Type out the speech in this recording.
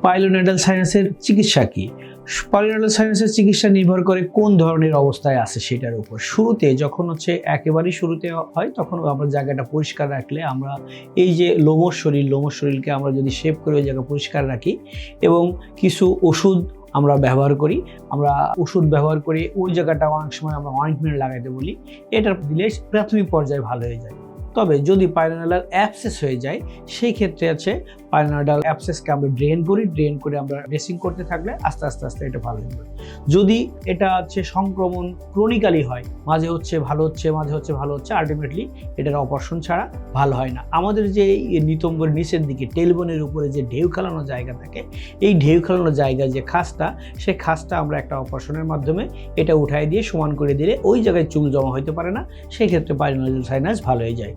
পাইলোনেডাল সাইনাসের চিকিৎসা কি? পাইলোনেডাল সাইনাসের চিকিৎসা নির্ভর করে কোন ধরনের অবস্থায় আছে সেটার উপর। শুরুতে যখন একেবারেই শুরুতে হয় তখন আমরা জায়গাটা পরিষ্কার রাখলে আমরা এই যে লোমশ শরীরকে আমরা যদি শেভ করে ওই জায়গা পরিষ্কার রাখি এবং কিছু ওষুধ আমরা ব্যবহার করি, ওই জায়গাটা অনেক সময় আমরা অয়েন্টমেন্ট লাগাইতে বলি, এটা দিলে প্রাথমিক পর্যায়ে ভালো হয়ে যায়। তবে যদি পাইলোনেডাল অ্যাবসেস হয়ে যায় সেই ক্ষেত্রে পাইলোনেডাল অ্যাবসেসকে আমরা ড্রেন করে আমরা ড্রেসিং করতে থাকলে আস্তে আস্তে এটা ভালো হয়ে যাবে। যদি এটা সংক্রমণ ক্রনিক্যালি হয়, মাঝে ভালো হচ্ছে আলটিমেটলি এটার অপারেশন ছাড়া ভালো হয় না। আমাদের যে নিতম্বের নিচের দিকে টেলবোনের উপরে যে ঢেউ খেলানো জায়গা থাকে, এই ঢেউ খেলানো জায়গায় যে খাসটা, সেই খাসটা আমরা একটা অপারেশনের মাধ্যমে এটা উঠাই দিয়ে সমান করে দিলে ওই জায়গায় চুল জমা হইতে পারে না, সেই ক্ষেত্রে পাইলোনেডাল সাইনাস ভালো হয়ে যায়।